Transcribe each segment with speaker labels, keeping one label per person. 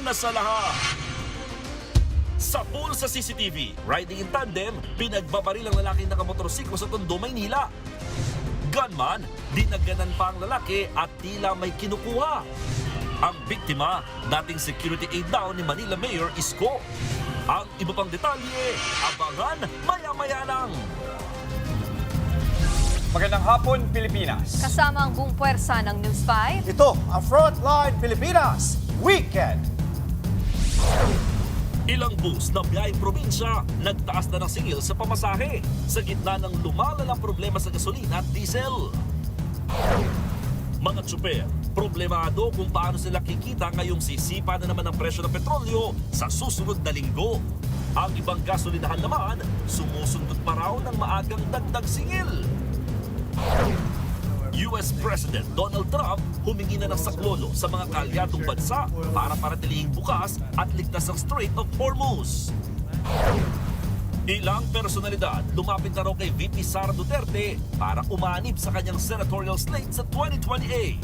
Speaker 1: una sa lahat. Sa pool sa CCTV, riding in tandem, pinagbabaril ang lalaking nakamotorsiklo sa Tondo, Maynila. Gunman, dinaganan pa ang lalaki at tila may kinukuha. Ang biktima, dating security aide daw ni Manila Mayor Isko. Ang iba pang detalye, abangan maya-maya lang.
Speaker 2: Magandang hapon, Pilipinas.
Speaker 3: Kasama ang buong puwersa ng News 5.
Speaker 4: Ito ang Frontline Pilipinas Weekend.
Speaker 1: Ilang bus na biyaheng probinsya, nagtaas na ng singil sa pamasahe sa gitna ng lumalalang problema sa gasolina at diesel. Mga tsuper, problemado kung paano sila kikita ngayong sisipa na naman ang presyo ng petrolyo sa susunod na linggo. Ang ibang gasolinahan naman, sumusundot pa raw ng maagang dagdag singil. US President Donald Trump humingi na ng saklolo sa mga kaalyadong bansa para paratilihing bukas at ligtas ang Strait of Hormuz. Ilang personalidad lumapit na raw kay VP Sara Duterte para umanib sa kanyang senatorial slate sa 2028.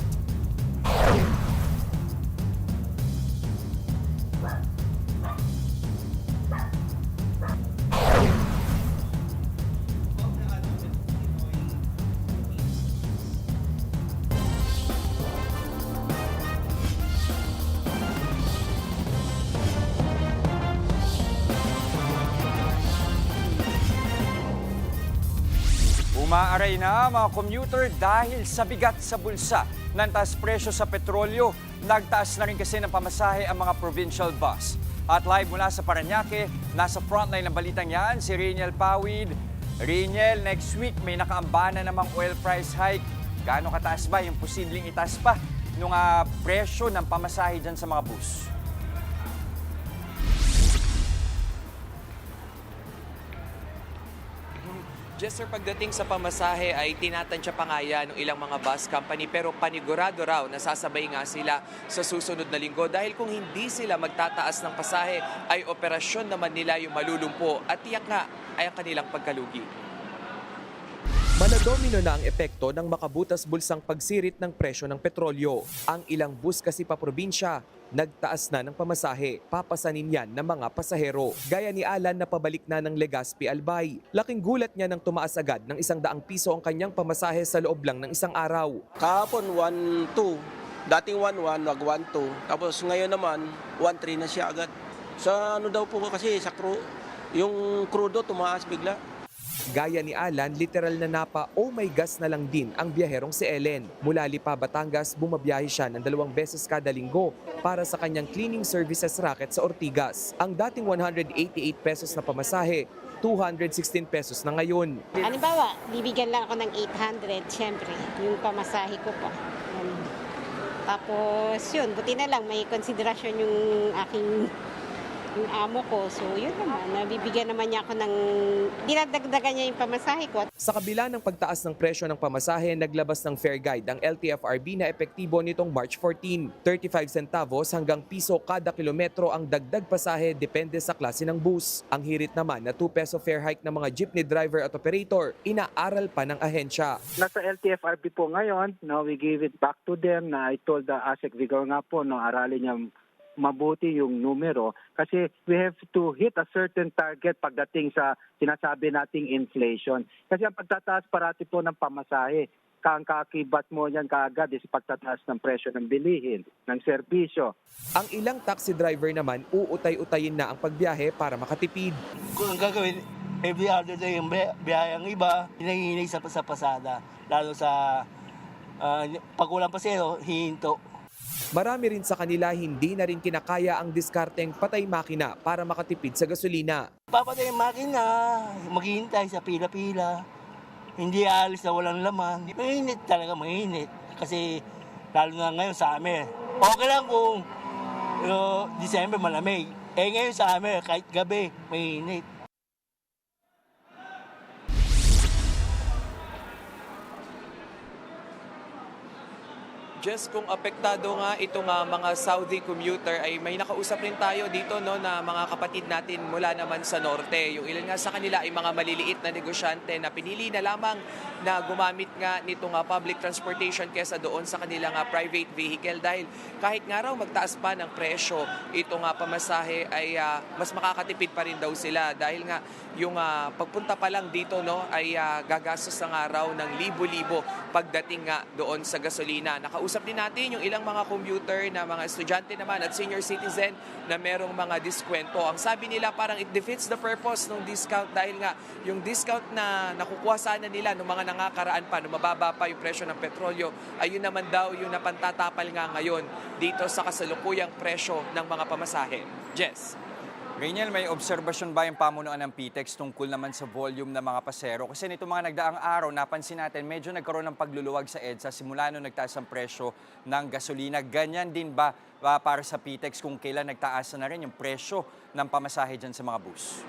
Speaker 2: Umaaray na mga commuter dahil sa bigat sa bulsa. Nantaas presyo sa petrolyo. Nagtaas na rin kasi ng pamasahe ang mga provincial bus. At live mula sa Parañaque, nasa frontline ng balitang yan, si Riniel Pawid. Riniel, next week may nakaambana namang oil price hike. Gaano kataas ba yung posibleng itaas pa nung presyo ng pamasahe dyan sa mga bus?
Speaker 5: Just sir, pagdating sa pamasahe ay tinatansya pa nga yan ng ilang mga bus company pero panigurado raw nasasabay nga sila sa susunod na linggo dahil kung hindi sila magtataas ng pasahe ay operasyon naman nila yung malulumpo at tiyak nga ay ang kanilang pagkalugi. Manadomino na ang epekto ng makabutas bulsang pagsirit ng presyo ng petrolyo. Ang ilang bus kasi pa probinsya, nagtaas na ng pamasahe. Papasanin yan ng mga pasahero. Gaya ni Alan na pabalik na ng Legazpi Albay. Laking gulat niya nang tumaas agad ng 100 piso ang kanyang pamasahe sa loob lang ng isang araw.
Speaker 6: Kahapon 1.2, dating 1.1, nag 1.2, tapos ngayon naman 1.3 na siya agad. Sa ano daw po kasi sa yung crudo tumaas bigla.
Speaker 5: Gaya ni Alan, literal na napa oh my gas na lang din ang biyaherong si Ellen. Mula Lipa, Batangas, bumabiyahe siya ng 2 beses kada linggo para sa kanyang cleaning services racket sa Ortigas. Ang dating 188 pesos na pamasahe, 216 pesos na ngayon.
Speaker 7: Halimbawa, bibigyan lang ako ng 800, syempre, yung pamasahe ko pa. Tapos yun, buti na lang may konsiderasyon yung aking yung amo ko. So yun naman, nabibigyan naman niya ako ng, dinadagdagan niya yung pamasahe ko.
Speaker 5: Sa kabila ng pagtaas ng presyo ng pamasahe, naglabas ng fare guide ang LTFRB na epektibo nitong March 14. 35 centavos hanggang piso kada kilometro ang dagdag pasahe depende sa klase ng bus. Ang hirit naman na 2 peso fare hike ng mga jeepney driver at operator, inaaral pa ng ahensya.
Speaker 8: Nasa LTFRB po ngayon, we give it back to them na I told the ASEC Vigor nga po, aralin niya mabuti yung numero kasi we have to hit a certain target pagdating sa sinasabi nating inflation. Kasi ang pagtataas parati po ng pamasahe, kang kakibat mo yan kaagad is pagtataas ng presyo ng bilihin, ng serbisyo.
Speaker 5: Ang ilang taxi driver naman uutay-utayin na ang pagbiyahe para makatipid.
Speaker 9: Kung ang gagawin, every other day yung biyahe ang iba, hinahinay sa pasada. Lalo sa pag-ulang pasero, hihinto.
Speaker 5: Marami rin sa kanila hindi na rin kinakaya ang diskarteng patay makina para makatipid sa gasolina.
Speaker 9: Papatay ang makina, maghihintay sa pila-pila. Hindi aalis na walang laman. Mainit talaga, mainit. Kasi lalo na ngayon sa amin. Okay lang kung December malamig. Ngayon sa amin, kahit gabi, mainit.
Speaker 5: Just kung apektado nga itong mga Saudi commuter ay may nakausap rin tayo dito no na mga kapatid natin mula naman sa norte. Yung ilan nga sa kanila ay mga maliliit na negosyante na pinili na lamang na gumamit nga nitong public transportation kesa doon sa kanilang private vehicle dahil kahit nga raw magtaas pa ng presyo itong pamasahe ay mas makakatipid pa rin daw sila dahil nga yung pagpunta pa lang dito no ay gagastos ng araw ng libo-libo pagdating nga doon sa gasolina. Nakausap din natin yung ilang mga commuter na mga estudyante naman at senior citizen na merong mga diskwento. Ang sabi nila parang it defeats the purpose ng discount dahil nga yung discount na nakukuha sana nila ng mga nangakaraan pa, nung mababa pa yung presyo ng petrolyo, ayun naman daw yung napantatapal nga ngayon dito sa kasalukuyang presyo ng mga pamasahe. Jess.
Speaker 2: Rainiel, may obserbasyon ba yung pamunuan ng PTEX tungkol naman sa volume ng mga pasero? Kasi nito mga nagdaang araw, napansin natin, medyo nagkaroon ng pagluluwag sa EDSA simula nung nagtaas ang presyo ng gasolina. Ganyan din ba para sa PTEX kung kailan nagtaas na rin yung presyo ng pamasahe dyan sa mga bus?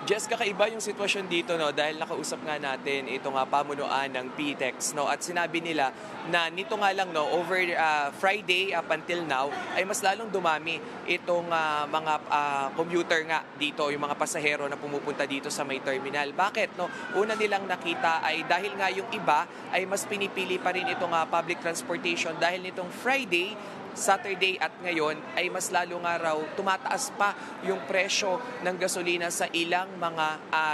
Speaker 5: Jess, kakaiba yung sitwasyon dito no dahil nakausap nga natin itong pamunuan ng PTEX no at sinabi nila na nito nga lang no over Friday up until now ay mas lalong dumami itong mga commuter nga dito, yung mga pasahero na pumupunta dito sa may terminal. Bakit no? Una nilang nakita ay dahil nga yung iba ay mas pinipili pa rin itong public transportation dahil nitong Friday, Saturday at ngayon ay mas lalo nga raw tumataas pa yung presyo ng gasolina sa ilang mga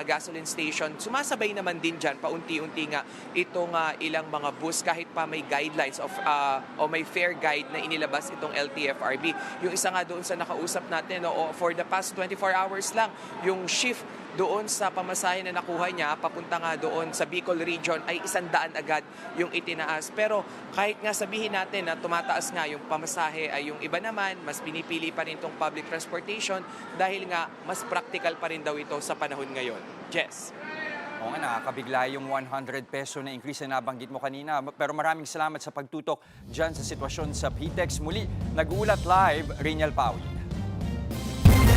Speaker 5: gasoline station. Sumasabay naman din dyan paunti-unti nga itong ilang mga bus kahit pa may guidelines o may fare guide na inilabas itong LTFRB. Yung isa nga doon sa nakausap natin for the past 24 hours lang yung shift doon sa pamasahe na nakuha niya, papunta nga doon sa Bicol region ay 100 agad yung itinaas. Pero kahit nga sabihin natin na tumataas nga yung pamasahe ay yung iba naman, mas pinipili pa rin itong public transportation dahil nga mas practical pa rin daw ito sa panahon ngayon. Jess.
Speaker 2: Oo nga, nakakabigla yung 100 peso na increase na nabanggit mo kanina. Pero maraming salamat sa pagtutok dyan sa sitwasyon sa PTEX. Muli, nag-uulat live, Rainiel Pawi.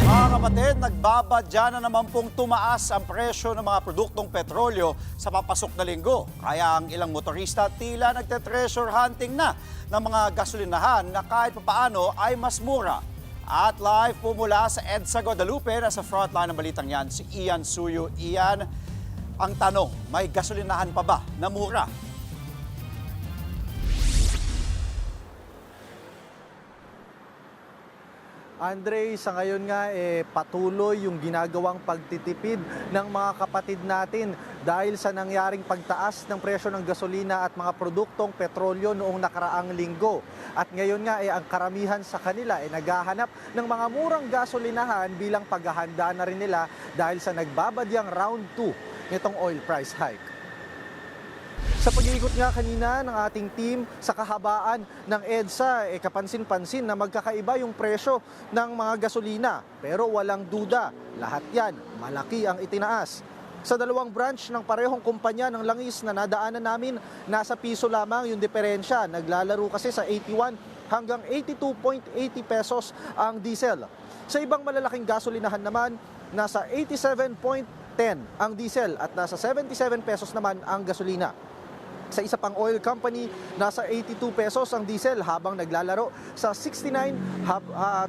Speaker 4: Mga kapatid, nagbabadya na naman pong tumaas ang presyo ng mga produktong petrolyo sa papasok na linggo. Kaya ang ilang motorista tila nagte-treasure hunting na ng mga gasolinahan na kahit papaano ay mas mura. At live po mula sa EDSA Guadalupe, nasa frontline ng balitang yan, si Ian Suyo. Ian, ang tanong, may gasolinahan pa ba na mura?
Speaker 10: Andre, sa ngayon nga patuloy yung ginagawang pagtitipid ng mga kapatid natin dahil sa nangyaring pagtaas ng presyo ng gasolina at mga produktong petrolyo noong nakaraang linggo. At ngayon nga ang karamihan sa kanila naghahanap ng mga murang gasolinahan bilang paghahanda na rin nila dahil sa nagbabadyang round 2 nitong oil price hike. Sa pag-iikot nga kanina ng ating team sa kahabaan ng EDSA, kapansin-pansin na magkakaiba yung presyo ng mga gasolina. Pero walang duda, lahat yan malaki ang itinaas. Sa dalawang branch ng parehong kumpanya ng langis na nadaanan namin, nasa piso lamang yung diferensya. Naglalaro kasi sa 81 hanggang 82.80 pesos ang diesel. Sa ibang malalaking gasolinahan naman, nasa 87.10 ang diesel at nasa 77 pesos naman ang gasolina. Sa isa pang oil company, nasa 82 pesos ang diesel habang naglalaro sa 69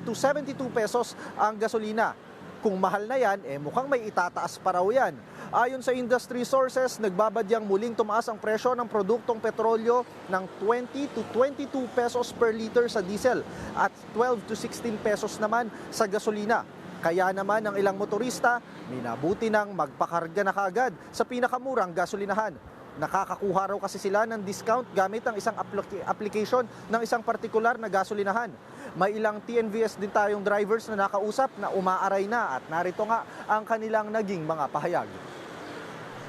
Speaker 10: to 72 pesos ang gasolina. Kung mahal na yan, mukhang may itataas pa raw yan. Ayon sa industry sources, nagbabadyang muling tumaas ang presyo ng produktong petrolyo ng 20 to 22 pesos per liter sa diesel at 12 to 16 pesos naman sa gasolina. Kaya naman ang ilang motorista, minabuti ng magpakarga na kaagad sa pinakamurang gasolinahan. Nakakakuha raw kasi sila ng discount gamit ang isang application ng isang partikular na gasolinahan. May ilang TNVS din tayong drivers na nakausap na umaaray na at narito nga ang kanilang naging mga pahayag.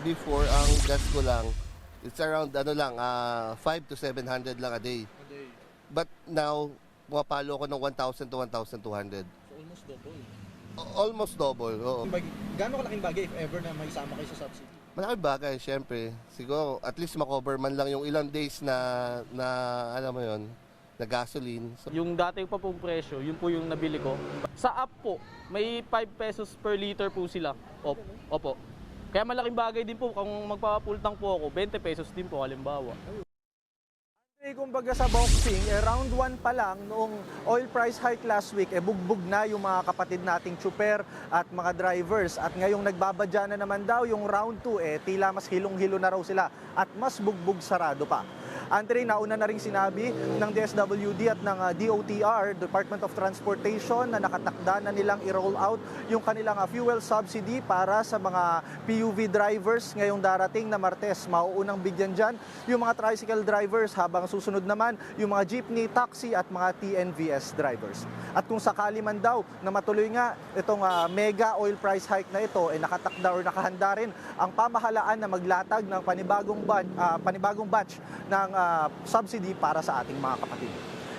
Speaker 11: Before, ang gas ko lang, it's around 500 to 700 lang a day. But now, pumapalo ko ng 1,000 to 1,200.
Speaker 10: So almost double.
Speaker 11: Almost double, oo.
Speaker 10: Gano'ng kalaking bagay if ever na may isama kayo sa subsidy?
Speaker 11: Malaking bagay, syempre. Siguro, at least makover man lang yung ilang days na alam mo yun, na gasoline. So,
Speaker 12: yung dating pa pong presyo, yun po yung nabili ko. Sa app po, may 5 pesos per liter po sila. Opo. Kaya malaking bagay din po kung magpapa-full tank po ako, 20 pesos din po halimbawa.
Speaker 10: Kumbaga sa boxing, round 1 pa lang noong oil price hike last week, bugbog na yung mga kapatid nating tsuper at mga drivers. At ngayong nagbabadya na naman daw yung round 2, tila mas hilong-hilo na raw sila at mas bugbog sarado pa. Andre, nauna na rin sinabi ng DSWD at ng DOTR, Department of Transportation, na nakatakda na nilang i-roll out yung kanilang fuel subsidy para sa mga PUV drivers ngayong darating na Martes. Mauunang bigyan dyan yung mga tricycle drivers, habang susunod naman yung mga jeepney, taxi at mga TNVS drivers. At kung sakali man daw na matuloy nga itong mega oil price hike na ito, nakatakda or nakahanda rin ang pamahalaan na maglatag ng panibagong batch ng subsidy para sa ating mga kapatid.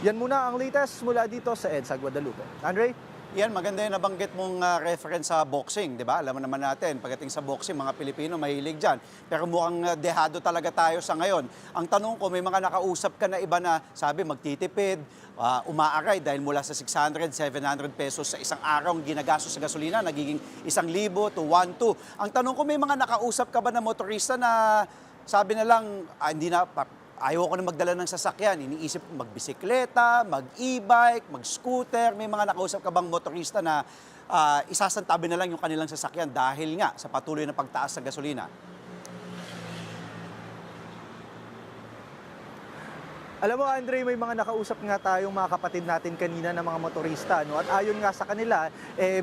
Speaker 10: Yan muna ang latest mula dito sa EDSA Guadalupe. Andre?
Speaker 4: Yan, maganda yung nabanggit mong reference sa boxing, di ba? Alam mo naman natin, pagdating sa boxing, mga Pilipino mahilig dyan. Pero mukhang dehado talaga tayo sa ngayon. Ang tanong ko, may mga nakausap ka na iba na sabi magtitipid, umaaray dahil mula sa 600, 700 pesos sa isang araw ang ginagastos sa gasolina, nagiging 1,000 to 1,200. Ang tanong ko, may mga nakausap ka ba na motorista na sabi na lang, ayaw ko na magdala ng sasakyan. Iniisip magbisikleta, mag-e-bike, mag-scooter. May mga nakausap ka bang motorista na isasantabi na lang yung kanilang sasakyan dahil nga sa patuloy na pagtaas sa gasolina?
Speaker 10: Alam mo, Andre, may mga nakausap nga tayong mga kapatid natin kanina na mga motorista. No? At ayon nga sa kanila,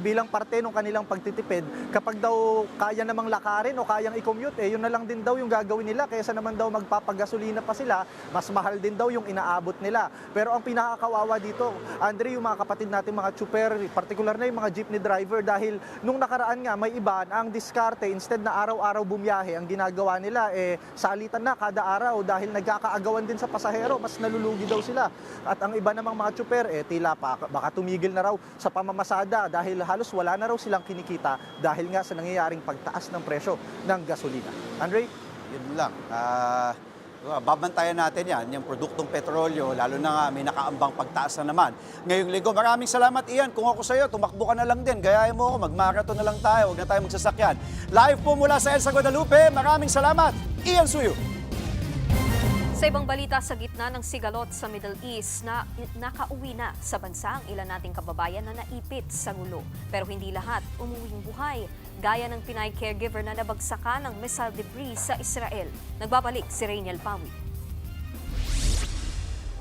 Speaker 10: bilang parte ng kanilang pagtitipid, kapag daw kaya namang lakarin o kayang i-commute, yun na lang din daw yung gagawin nila. Kaysa naman daw magpapagasolina pa sila, mas mahal din daw yung inaabot nila. Pero ang pinakakawawa dito, Andre, yung mga kapatid natin, mga tsuper, particular na yung mga jeepney driver, dahil nung nakaraan nga, may iba na ang diskarte, instead na araw-araw bumiyahe, ang ginagawa nila, salitan na kada araw dahil nagkakaagawan din sa pasahero, mas nalulugi daw sila. At ang iba namang mga tsuper, tila pa, baka tumigil na raw sa pamamasada dahil halos wala na raw silang kinikita dahil nga sa nangyayaring pagtaas ng presyo ng gasolina. Andre?
Speaker 4: Yun lang. Babantayan natin yan, yung produktong petrolyo, lalo na nga may nakaambang pagtaas na naman. Ngayong linggo, maraming salamat, Ian. Kung ako sa'yo, tumakbo ka na lang din. Gayahin mo ako, mag-marathon na lang tayo, huwag na tayo magsasakyan. Live po mula sa EDSA Guadalupe, maraming salamat, Ian Suyo.
Speaker 3: Sa ibang balita, sa gitna ng sigalot sa Middle East, nakauwi na sa bansa ang ilan nating kababayan na naipit sa gulo. Pero hindi lahat umuwing buhay, gaya ng Pinay caregiver na nabagsakan ng missile debris sa Israel. Nagbabalik si Rainiel Pawi.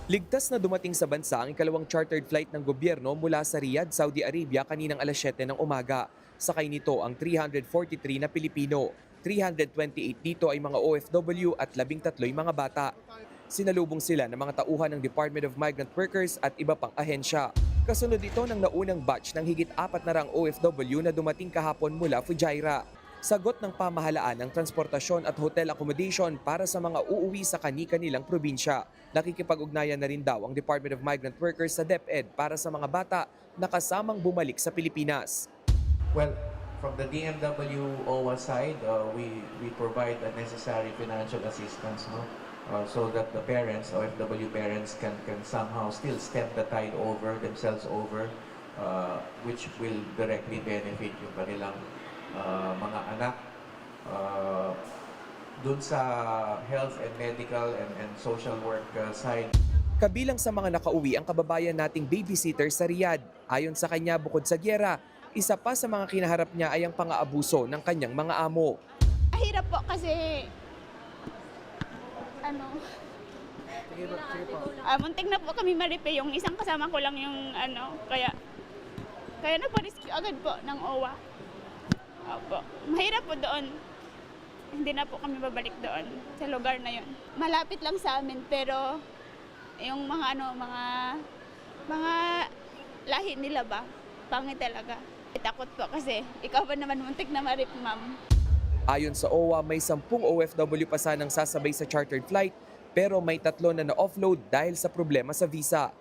Speaker 5: Ligtas na dumating sa bansa ang ikalawang chartered flight ng gobyerno mula sa Riyadh, Saudi Arabia kaninang alas 7 ng umaga. Sakay nito ang 343 na Pilipino. 328 dito ay mga OFW at 13 mga bata. Sinalubong sila ng mga tauhan ng Department of Migrant Workers at iba pang ahensya. Kasunod ito ng naunang batch ng higit 400 OFW na dumating kahapon mula Fujairah. Sagot ng pamahalaan ang transportasyon at hotel accommodation para sa mga uuwi sa kani-kanilang probinsya. Nakikipag-ugnayan na rin daw ang Department of Migrant Workers sa DepEd para sa mga bata na kasamang bumalik sa Pilipinas.
Speaker 13: Well, from the DMW OWA side, we provide the necessary financial assistance, no? So that the parents, OFW parents, can somehow still stem the tide themselves over, which will directly benefit yung kanilang mga anak. Dun sa health and medical and social work side.
Speaker 5: Kabilang sa mga nakauwi ang kababayan nating babysitter sa Riyadh. Ayon sa kanya, bukod sa gyera, isa pa sa mga kinaharap niya ay ang pang-aabuso ng kanyang mga amo.
Speaker 14: Mahirap po kasi muntik na po kami maripe, yung isang kasama ko lang yung kaya naparescue agad po ng OWA. Opo. Mahirap po doon. Hindi na po kami babalik doon sa lugar na yon. Malapit lang sa amin pero yung mga mga lahi nila ba, pangit talaga. Takot po kasi ikaw pa naman muntik na marip, ma'am.
Speaker 5: Ayon sa OWA, may 10 OFW pa sanang sasabay sa chartered flight pero may 3 na na-offload dahil sa problema sa visa.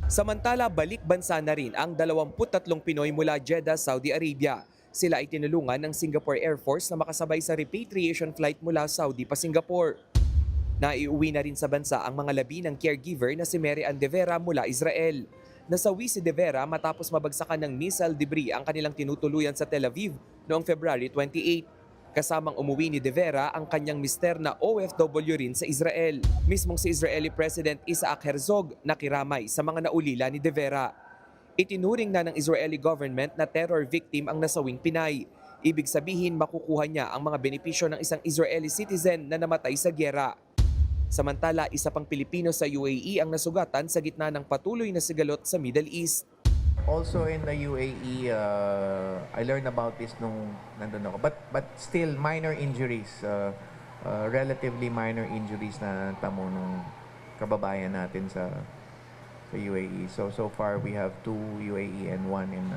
Speaker 5: Samantala, balik bansa na rin ang 23 Pinoy mula Jeddah, Saudi Arabia. Sila ay tinulungan ng Singapore Air Force na makasabay sa repatriation flight mula Saudi pa Singapore. Naiuwi na rin sa bansa ang mga labi ng caregiver na si Mary Ann De Vera mula Israel. Nasawi si De Vera matapos mabagsakan ng missile debris ang kanilang tinutuluyan sa Tel Aviv noong February 28. Kasamang umuwi ni De Vera ang kanyang mister na OFW rin sa Israel. Mismong si Israeli President Isaac Herzog nakiramay sa mga naulila ni De Vera. Itinuring na ng Israeli government na terror victim ang nasawing Pinay. Ibig sabihin makukuha niya ang mga benepisyo ng isang Israeli citizen na namatay sa gyera. Samantala, isa pang Pilipino sa UAE ang nasugatan sa gitna ng patuloy na sigalot sa Middle East.
Speaker 13: Also in the UAE, I learned about this nung nandun ako. But still, minor injuries, relatively minor injuries na tamo nung kababayan natin sa UAE. So far, we have 2 UAE and 1 in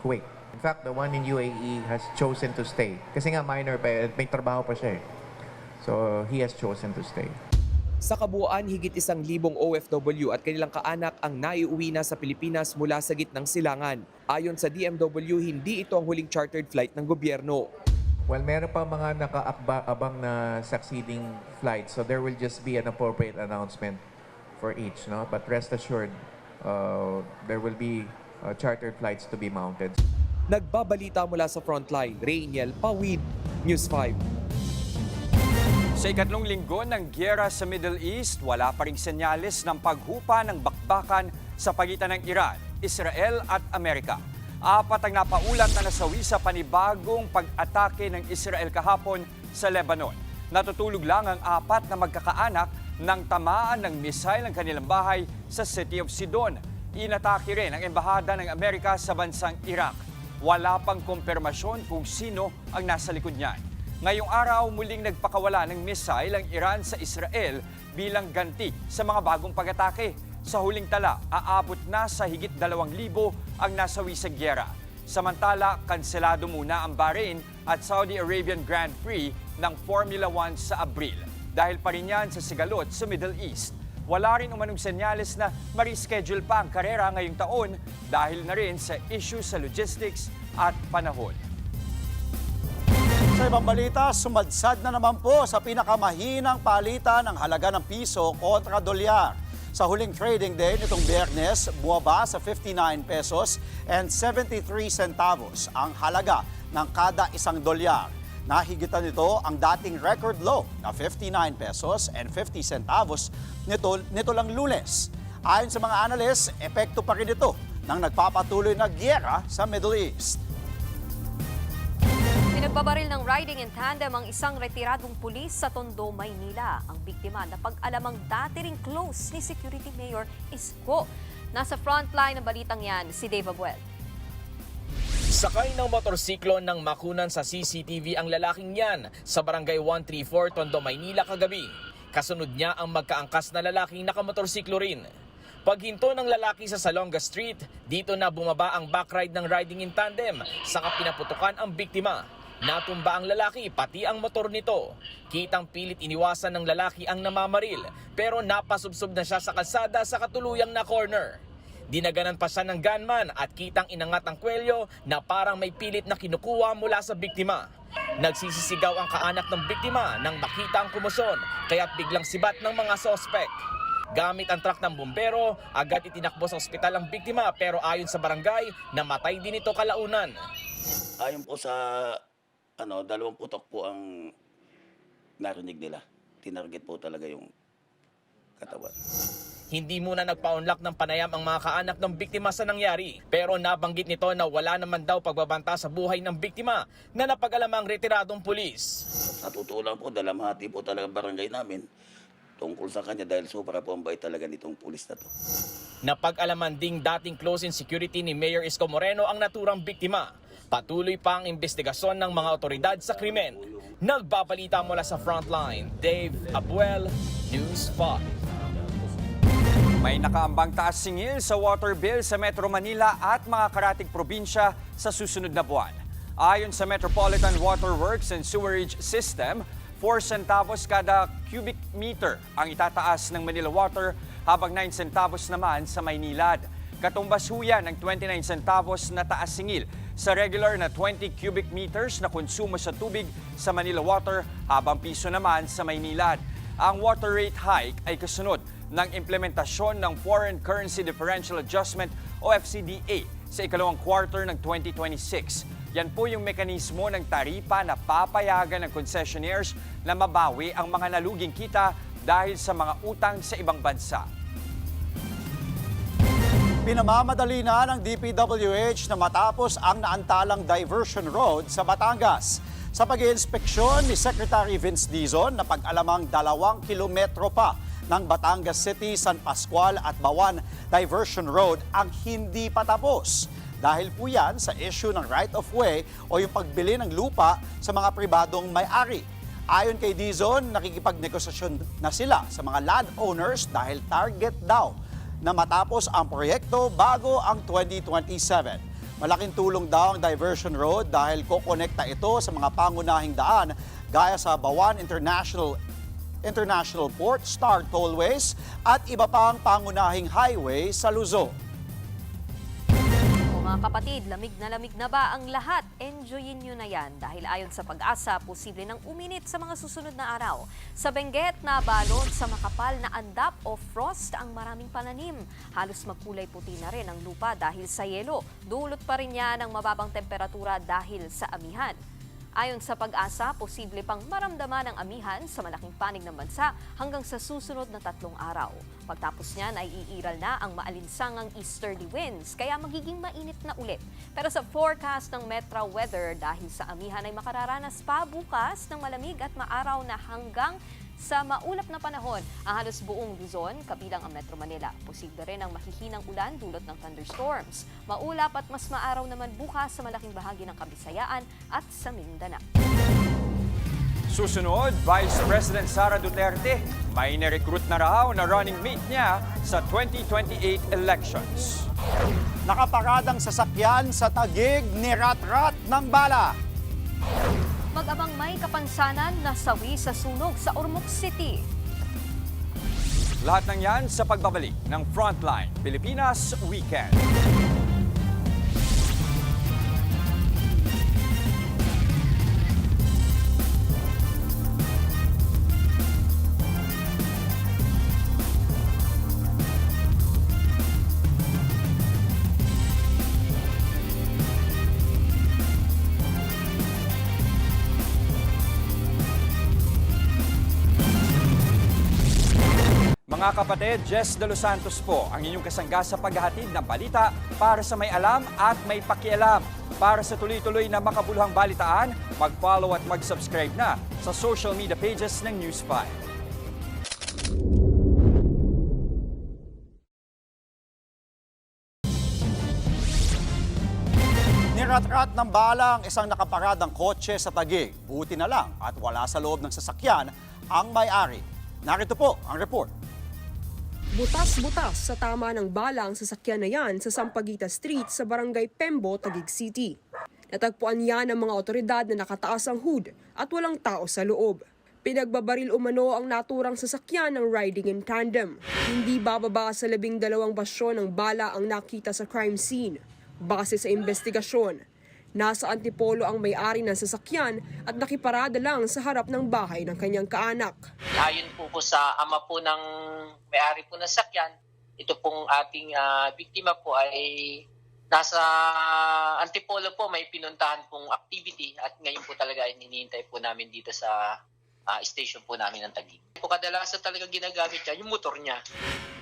Speaker 13: Kuwait. In fact, the one in UAE has chosen to stay. Kasi nga minor pa, may trabaho pa siya eh. So he has chosen to stay.
Speaker 5: Sa kabuuan, higit 1,000 OFW at kanilang kaanak ang naiuwi na sa Pilipinas mula sa gitnang silangan. Ayon sa DMW, hindi ito ang huling chartered flight ng gobyerno.
Speaker 13: Well, meron pa mga nakaabang na succeeding flights. So there will just be an appropriate announcement for each. No? But rest assured, there will be chartered flights to be mounted.
Speaker 5: Nagbabalita mula sa Frontline, Rainiel Pawid, News 5.
Speaker 2: Sa ikatlong linggo ng gyera sa Middle East, wala pa ring senyales ng paghupa ng bakbakan sa pagitan ng Iran, Israel at Amerika. 4 ang napaulat na nasawi sa panibagong pag-atake ng Israel kahapon sa Lebanon. Natutulog lang ang 4 na magkakaanak nang tamaan ng missile ng kanilang bahay sa City of Sidon. Inatake rin ang embahada ng Amerika sa bansang Iraq. Wala pang kumpirmasyon kung sino ang nasa likod niyan. Ngayong araw, muling nagpakawala ng missile ang Iran sa Israel bilang ganti sa mga bagong pag-atake. Sa huling tala, aabot na sa higit 2,000 ang nasawi sa gyera. Samantala, kanselado muna ang Bahrain at Saudi Arabian Grand Prix ng Formula 1 sa Abril. Dahil pa rin yan sa sigalot sa Middle East. Wala rin umanong senyales na ma-reschedule pa ang karera ngayong taon dahil na rin sa issue sa logistics at panahon.
Speaker 4: Sa ibang balita, sumadsad na naman po sa pinakamahinang palitan ng halaga ng piso kontra dolyar. Sa huling trading day nitong Biyernes, bumaba sa 59 pesos and 73 centavos ang halaga ng kada isang dolyar. Nahigitan nito ang dating record low na 59 pesos and 50 centavos nito lang Lunes. Ayon sa mga analyst, epekto pa rin ito ng nagpapatuloy na gyera sa Middle East.
Speaker 3: Pinagbabaril ng riding in tandem ang isang retiradong pulis sa Tondo, Maynila. Ang biktima na pag-alamang dati ring close ni Security Mayor Isko. Nasa frontline ng balitang yan, si Dave Abuel.
Speaker 15: Sakay ng motorsiklo nang makunan sa CCTV ang lalaking yan sa Barangay 134, Tondo, Maynila kagabi. Kasunod niya ang magkaangkas na lalaking nakamotorsiklo rin. Paghinto ng lalaki sa Salonga Street, dito na bumaba ang backride ng riding in tandem, saka pinaputukan ang biktima. Natumba ang lalaki pati ang motor nito. Kitang pilit iniwasan ng lalaki ang namamaril, pero napasubsob na siya sa kalsada sa katuluyang na corner. Dinaganan pa siya ng gunman at kitang inangat ang kwelyo na parang may pilit na kinukuha mula sa biktima. Nagsisisigaw ang kaanak ng biktima nang makita ang kumusyon, kaya't biglang sibat ng mga sospek. Gamit ang truck ng bumbero, agad itinakbo sa ospital ang biktima, pero ayon sa barangay, namatay din ito kalaunan.
Speaker 16: Ayon po sa 2 putok po ang narinig nila. Tinarget po talaga yung katawan.
Speaker 15: Hindi muna nagpa-unlock ng panayam ang mga kaanak ng biktima sa nangyari. Pero nabanggit nito na wala naman daw pagbabanta sa buhay ng biktima na napag-alamang retiradong pulis.
Speaker 16: Natutulang po, dalamhati po talaga barangay namin tungkol sa kanya dahil sobra po ang bait talaga nitong pulis na to.
Speaker 15: Napag-alaman ding dating close in security ni Mayor Isko Moreno ang naturang biktima. Patuloy pa ang investigasyon ng mga otoridad sa krimen. Nagbabalita mula sa Frontline, Dave Abuel, News 5.
Speaker 2: May nakaambang taas singil sa water bill sa Metro Manila at mga karatig probinsya sa susunod na buwan. Ayon sa Metropolitan Water Works and Sewerage System, 4 centavos kada cubic meter ang itataas ng Manila Water habang 9 centavos naman sa Maynilad. Katumbas ho yan ng 29 centavos na taas singil sa regular na 20 cubic meters na konsumo sa tubig sa Manila Water habang piso naman sa Maynilad. Ang water rate hike ay kasunod ng implementasyon ng Foreign Currency Differential Adjustment o FCDA sa ikalawang quarter ng 2026. Yan po yung mekanismo ng taripa na papayagan ng concessionaires na mabawi ang mga naluging kita dahil sa mga utang sa ibang bansa.
Speaker 4: Pinamamadali na ng DPWH na matapos ang naantalang diversion road sa Batangas. Sa pag-iinspeksyon ni Secretary Vince Dizon na pag-alamang 2 kilometro pa ng Batangas City, San Pascual at Bawan Diversion Road ang hindi pa tapos. Dahil po yan sa issue ng right of way o yung pagbili ng lupa sa mga pribadong may-ari. Ayon kay Dizon, nakikipagnegosasyon na sila sa mga landowners dahil target daw na matapos ang proyekto bago ang 2027. Malaking tulong daw ang diversion road dahil kokonekta ito sa mga pangunahing daan gaya sa Bawan International Port, Star Tollways at iba pang pangunahing highway sa Luzon.
Speaker 3: Mga kapatid, lamig na ba ang lahat? Enjoyin nyo na yan dahil ayon sa Pag-asa, posible nang uminit sa mga susunod na araw. Sa Benguet, nabalot sa makapal na andap o frost ang maraming pananim. Halos magkulay puti na rin ang lupa dahil sa yelo. Dulot pa rin yan ng mababang temperatura dahil sa amihan. Ayon sa Pag-asa, posible pang maramdaman ang amihan sa malaking panig ng bansa hanggang sa susunod na 3 araw. Pagtapos niyan ay iiral na ang maalinsangang easterly winds, kaya magiging mainit na ulit. Pero sa forecast ng Metra Weather, dahil sa amihan ay makararanas pa bukas ng malamig at maaraw na hanggang sa maulap na panahon ang halos buong Luzon, kabilang ang Metro Manila. Posible rin ang mahihinang ulan dulot ng thunderstorms. Maulap at mas maaraw naman bukas sa malaking bahagi ng Kabisayaan at sa Mindanao.
Speaker 2: Susunod, Vice President Sara Duterte may nirecruit na raw na running mate niya sa 2028 elections.
Speaker 4: Nakaparadang sasakyan sa Taguig, nirat-rat ng bala.
Speaker 3: Mag-abang may kapansanan na sawi sa sunog sa Ormoc City.
Speaker 2: Lahat ng yan sa pagbabalik ng Frontline Pilipinas Weekend. Mga kapatid, Jess De Los Santos po ang inyong kasangga sa paghahatid ng balita para sa may alam at may pakialam. Para sa tuloy-tuloy na makabuluhang balitaan, mag-follow at mag-subscribe na sa social media pages ng News 5.
Speaker 4: Nirat-rat ng bala ang isang nakaparadang kotse sa Taguig. Buti na lang at wala sa loob ng sasakyan ang may-ari. Narito po ang report.
Speaker 17: Butas-butas sa tama ng bala ang sasakyan na yan sa Sampaguita Street sa Barangay Pembo, Taguig City. Natagpuan yan ng mga otoridad na nakataas ang hood at walang tao sa loob. Pinagbabaril umano ang naturang sasakyan ng riding in tandem. Hindi bababa sa 12 basyon ng bala ang nakita sa crime scene. Base sa investigasyon, nasa Antipolo ang may-ari ng sasakyan at nakiparada lang sa harap ng bahay ng kanyang kaanak.
Speaker 18: Ayon po sa ama po ng may-ari po ng sasakyan, ito pong ating biktima po ay nasa Antipolo po, may pinuntahan pong activity at ngayon po talaga hinihintay po namin dito sa station po namin ng Taguig. Po kadalasan talaga ginagamit niya yung motor niya.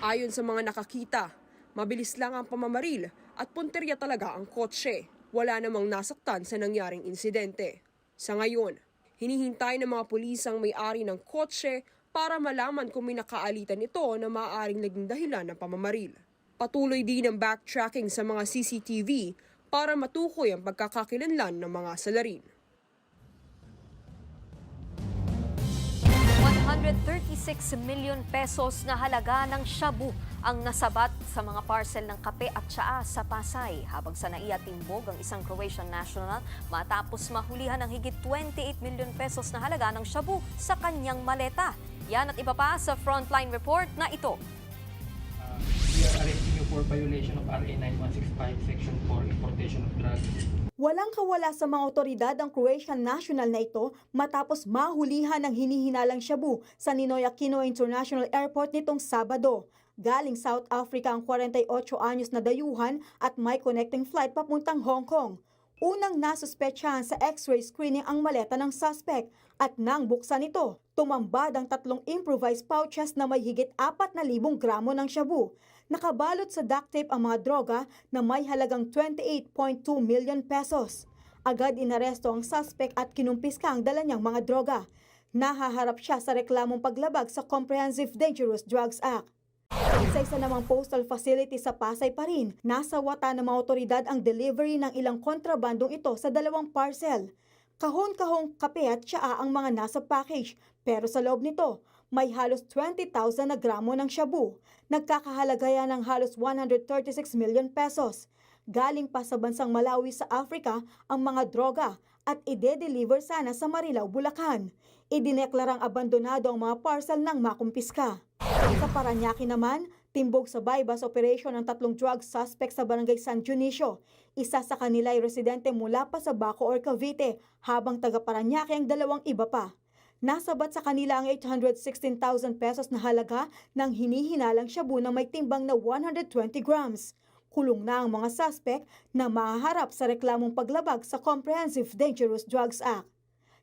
Speaker 17: Ayon sa mga nakakita, mabilis lang ang pamamaril at punterya talaga ang kotse. Wala namang nasaktan sa nangyaring insidente. Sa ngayon, hinihintay ng mga pulis ang may-ari ng kotse para malaman kung may nakaalitan ito na maaaring naging dahilan ng pamamaril. Patuloy din ang backtracking sa mga CCTV para matukoy ang pagkakakilanlan ng mga salarin.
Speaker 3: 136 million pesos na halaga ng shabu ang nasabat sa mga parcel ng kape at tsaa sa Pasay. Habang sa naiatimbog ang isang Croatian national matapos mahulihan ng higit 28 million pesos na halaga ng shabu sa kanyang maleta. Yan at iba pa sa Frontline Report na ito.
Speaker 19: We are arresting you for violation of RA 9165 Section 4, Importation of Drugs.
Speaker 20: Walang kawala sa mga otoridad ang Croatian national na ito matapos mahulihan ng hinihinalang shabu sa Ninoy Aquino International Airport nitong Sabado. Galing South Africa ang 48 anyos na dayuhan at may connecting flight papuntang Hong Kong. Unang nasuspetsahan sa x-ray screening ang maleta ng suspect at nang buksan ito, tumambad ang 3 improvised pouches na may higit 4,000 gramo ng shabu. Nakabalot sa duct tape ang mga droga na may halagang 28.2 million pesos. Agad inaresto ang suspect at kinumpiska ang dala niyang mga droga. Nahaharap siya sa reklamong paglabag sa Comprehensive Dangerous Drugs Act. Sa isa namang postal facility sa Pasay pa rin, nasa wata ng mga otoridad ang delivery ng ilang kontrabandong ito sa 2 parcel. Kahon-kahong kape at tsaa ang mga nasa package, pero sa loob nito, may halos 20,000 na gramo ng shabu. Nagkakahalaga yan ng halos 136 million pesos. Galing pa sa bansang Malawi sa Africa ang mga droga at ide-deliver sana sa Marilao, Bulacan. Idineklarang abandonado ang mga parcel ng makumpiska. Sa Parañaque naman, timbog sa bypass operation ng 3 drug suspects sa barangay San Dionisio. Isa sa kanila ay residente mula pa sa Baco or Cavite, habang taga Parañaque ang 2 iba pa. Nasabat sa kanila ang 816,000 pesos na halaga ng hinihinalang shabu na may timbang na 120 grams. Kulong na ang mga suspect na mahaharap sa reklamong paglabag sa Comprehensive Dangerous Drugs Act.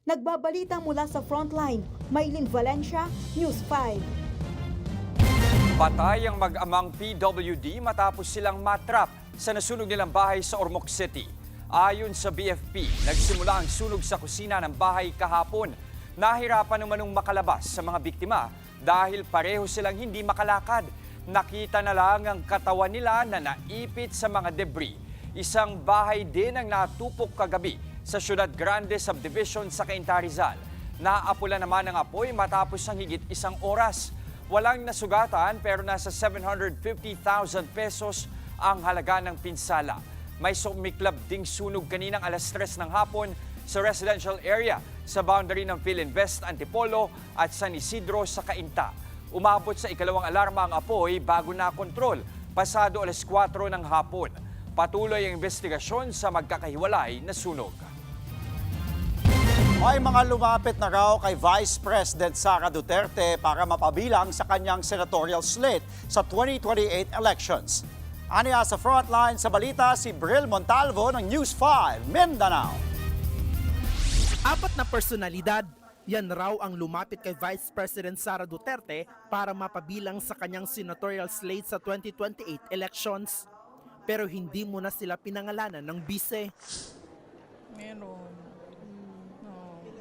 Speaker 20: Nagbabalita mula sa Frontline, Maylin Valencia, News 5.
Speaker 2: Patay ang mag-amang PWD matapos silang matrap sa nasunog nilang bahay sa Ormoc City. Ayon sa BFP, nagsimula ang sunog sa kusina ng bahay kahapon. Nahirapan namanong makalabas sa mga biktima dahil pareho silang hindi makalakad. Nakita na lang ang katawan nila na naipit sa mga debris. Isang bahay din ang natupok kagabi sa Ciudad Grande Subdivision sa Cainta, Rizal. Naapula naman ang apoy matapos ang higit 1 oras. Walang nasugatan pero nasa 750,000 pesos ang halaga ng pinsala. May sumiklab ding sunog kaninang alas 3 ng hapon sa residential area sa boundary ng Philinvest, Antipolo at San Isidro sa Cainta. Umabot sa ikalawang alarma ang apoy bago nakontrol, pasado alas 4 ng hapon. Patuloy ang investigasyon sa magkakahiwalay na sunog.
Speaker 4: May mga lumapit na raw kay Vice President Sara Duterte para mapabilang sa kanyang senatorial slate sa 2028 elections. Aniya sa Frontline sa balita si Bril Montalvo ng News 5, Mindanao.
Speaker 21: 4 na personalidad, yan raw ang lumapit kay Vice President Sara Duterte para mapabilang sa kanyang senatorial slate sa 2028 elections. Pero hindi muna sila pinangalanan ng bise.
Speaker 22: Meron.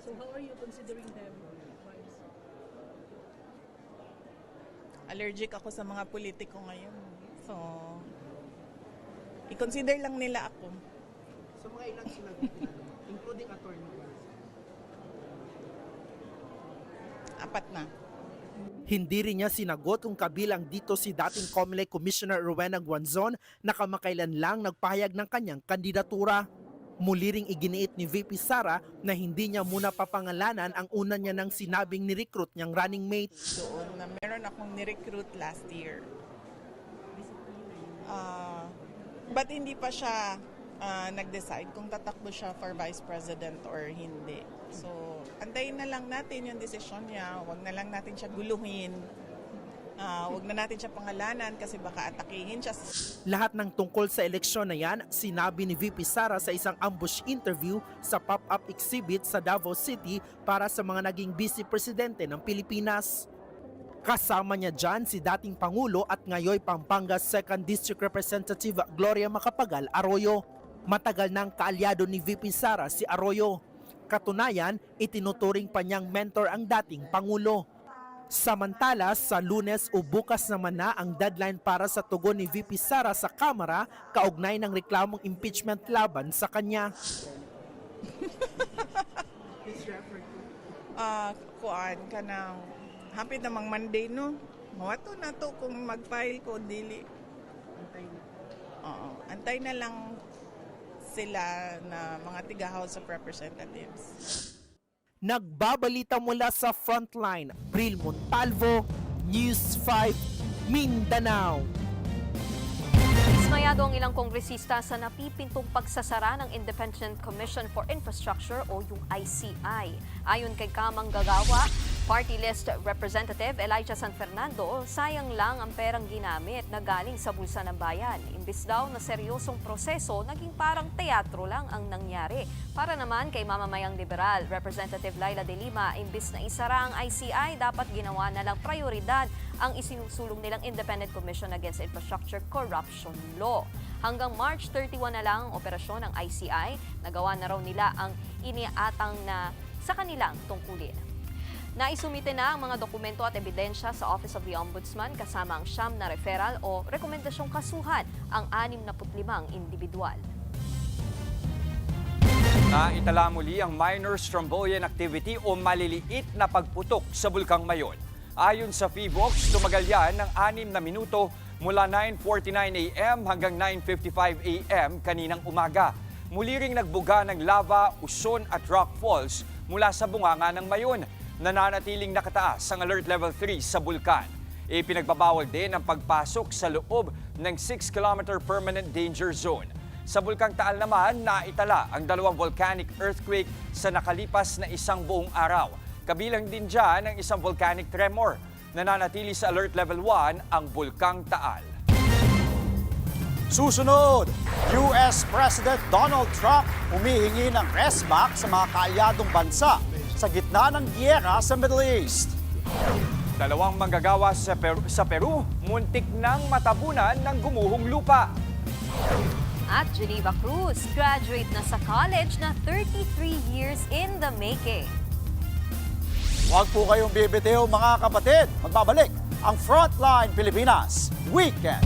Speaker 22: So how are you considering them? Allergic ako sa mga politiko ngayon. So, i-consider lang nila ako.
Speaker 21: So mga ilang sila including attorney?
Speaker 22: 4 na.
Speaker 21: Hindi rin niya sinagot kung kabilang dito si dating COMELEC Commissioner Rowena Guanzon na kamakailan lang nagpahayag ng kanyang kandidatura. Muli ring iginiit ni VP Sara na hindi niya muna papangalanan ang una niya nang sinabing ni-recruit niyang running mate.
Speaker 22: Doon na meron akong ni-recruit last year. But hindi pa siya nag-decide kung tatakbo siya for Vice President or hindi. So, antayin na lang natin yung desisyon niya. Huwag na lang natin siya guluhin. Huwag na natin siya pangalanan kasi baka atakihin siya.
Speaker 21: Lahat ng tungkol sa eleksyon na yan, sinabi ni VP Sara sa isang ambush interview sa pop-up exhibit sa Davao City para sa mga naging vice presidente ng Pilipinas. Kasama niya dyan si dating Pangulo at ngayon Pampanga 2nd District Representative Gloria Macapagal Arroyo. Matagal nang kaalyado ni VP Sara si Arroyo. Katunayan, itinuturing pa niyang mentor ang dating Pangulo. Samantala, sa Lunes o bukas naman na ang deadline para sa tugon ni VP Sara sa Kamara kaugnay ng reklamong impeachment laban sa kanya.
Speaker 22: Kuan ka ng hapit namang Monday, no? Mawato na to kung mag-file ko, dili. Antay na lang sila na mga tiga-House of Representatives.
Speaker 21: Nagbabalita mula sa Frontline, Bril Montalvo, News 5, Mindanao.
Speaker 3: Dismayado ang ilang kongresista sa napipintong pagsasara ng Independent Commission for Infrastructure o yung ICI. Ayon kay Kamang Gagawa, Party List Representative Elijah San Fernando, sayang lang ang perang ginamit na galing sa bulsa ng bayan. Imbis daw na seryosong proseso, naging parang teatro lang ang nangyari. Para naman kay mamamayang liberal, Representative Laila de Lima, imbis na isara ang ICI, dapat ginawa na lang prioridad ang isinusulong nilang Independent Commission Against Infrastructure Corruption Law. Hanggang March 31 na lang ang operasyon ng ICI, nagawa na raw nila ang iniatang na sa kanilang tungkulin. Naisumite na ang mga dokumento at ebidensya sa Office of the Ombudsman kasama ang siyam na referral o rekomendasyong kasuhan ang 65 individual.
Speaker 2: Naitala muli ang minor strombolian activity o maliliit na pagputok sa Bulkang Mayon. Ayon sa PHIVOX, tumagal yan ng 6 na minuto mula 9:49 a.m. hanggang 9:55 a.m. kaninang umaga. Muli ring nagbuga ng lava, uson at rock falls mula sa bunganga ng Mayon. Nananatiling nakataas ang Alert Level 3 sa bulkan. Ipinagbabawal din ang pagpasok sa loob ng 6-kilometer permanent danger zone. Sa Bulkang Taal naman, naitala ang 2 volcanic earthquake sa nakalipas na isang buong araw. Kabilang din dyan ang isang volcanic tremor. Nananatili sa Alert Level 1 ang Bulkang Taal.
Speaker 4: Susunod, US President Donald Trump humihingi ng resback sa mga kaalyadong bansa sa gitna ng giyera sa Middle East.
Speaker 2: 2 manggagawa sa Peru, muntik nang matabunan ng gumuhong lupa.
Speaker 3: At Geneva Cruz, graduate na sa college na 33 years in the making.
Speaker 4: Huwag po kayong bibitiw mga kapatid. Magbabalik ang Frontline Pilipinas Weekend.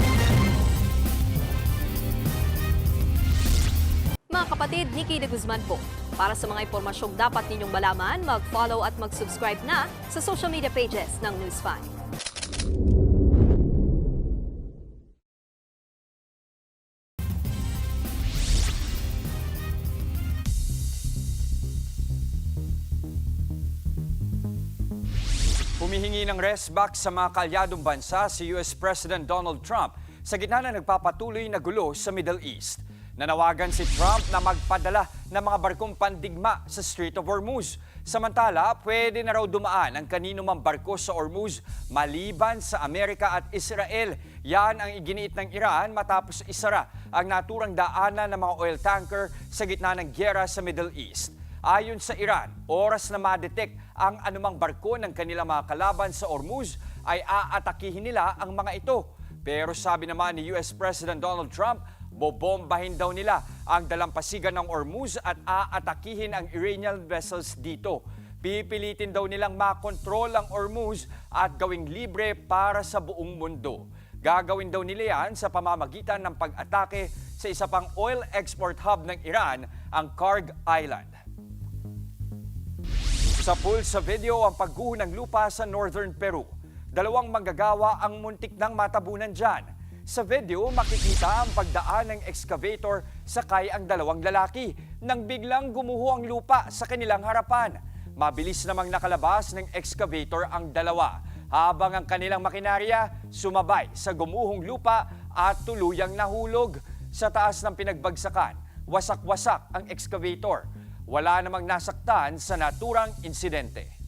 Speaker 3: Mga kapatid, Nikki de Guzman po. Para sa mga impormasyong dapat ninyong malaman, mag-follow at mag-subscribe na sa social media pages ng News 5.
Speaker 2: Humihingi ng resback sa mga kaalyadong bansa si US President Donald Trump sa gitna na nagpapatuloy na gulo sa Middle East. Nanawagan si Trump na magpadala ng mga barkong pandigma sa Strait of Hormuz. Samantala, pwede na raw dumaan ang kanino mang barko sa Hormuz maliban sa Amerika at Israel. Yan ang iginiit ng Iran matapos isara ang naturang daanan ng mga oil tanker sa gitna ng giyera sa Middle East. Ayon sa Iran, oras na ma-detect ang anumang barko ng kanilang mga kalaban sa Hormuz ay aatakihin nila ang mga ito. Pero sabi naman ni US President Donald Trump, bobombahin daw nila ang dalampasigan ng Hormuz at aatakihin ang Iranian vessels dito. Pipilitin daw nilang makontrol ang Hormuz at gawing libre para sa buong mundo. Gagawin daw nila yan sa pamamagitan ng pag-atake sa isa pang oil export hub ng Iran, ang Kharg Island. Sa pool sa video ang pagguho ng lupa sa Northern Peru. 2 manggagawa ang muntik ng matabunan dyan. Sa video, makikita ang pagdaan ng excavator sakay ang 2 lalaki nang biglang gumuho ang lupa sa kanilang harapan. Mabilis namang nakalabas ng excavator ang 2 habang ang kanilang makinarya sumabay sa gumuhong lupa at tuluyang nahulog. Sa taas ng pinagbagsakan, wasak-wasak ang excavator. Wala namang nasaktan sa naturang insidente.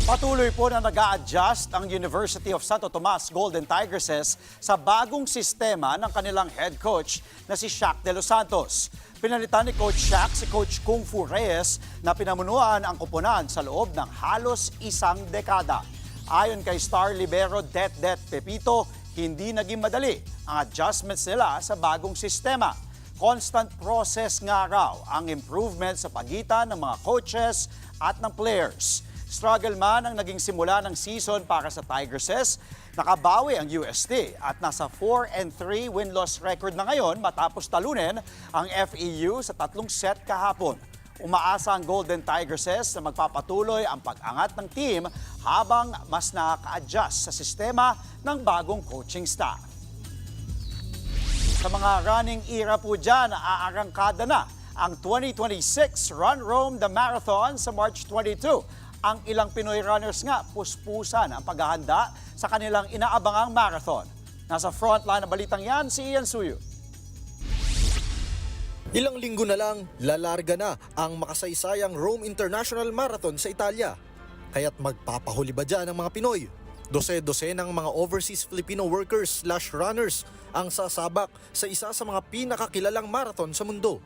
Speaker 4: Patuloy po na nag-a-adjust ang University of Santo Tomas Golden Tigresses sa bagong sistema ng kanilang head coach na si Shaq De Los Santos. Pinalitan ni Coach Shaq si Coach Kung Fu Reyes na pinamunuan ang koponan sa loob ng halos 1 dekada. Ayon kay star libero Det Pepito, hindi naging madali ang adjustments nila sa bagong sistema. Constant process nga raw ang improvement sa pagitan ng mga coaches at ng players. Struggle man ang naging simula ng season para sa Tigresses, nakabawi ang UST at nasa 4-3 win-loss record na ngayon matapos talunin ang FEU sa 3 set kahapon. Umaasa ang Golden Tigresses na magpapatuloy ang pag-angat ng team habang mas nakaka-adjust sa sistema ng bagong coaching staff. Sa mga running era po dyan, aarangkada na ang 2026 Run Rome the Marathon sa March 22. Ang ilang Pinoy runners nga puspusan ang paghahanda sa kanilang inaabangang marathon. Nasa frontline ng balitang yan si Ian Suyo.
Speaker 10: Ilang linggo na lang, lalarga na ang makasaysayang Rome International Marathon sa Italia. Kaya't magpapahuli ba dyan ang mga Pinoy? Dose-dose ng mga overseas Filipino workers/runners ang sasabak sa isa sa mga pinakakilalang marathon sa mundo.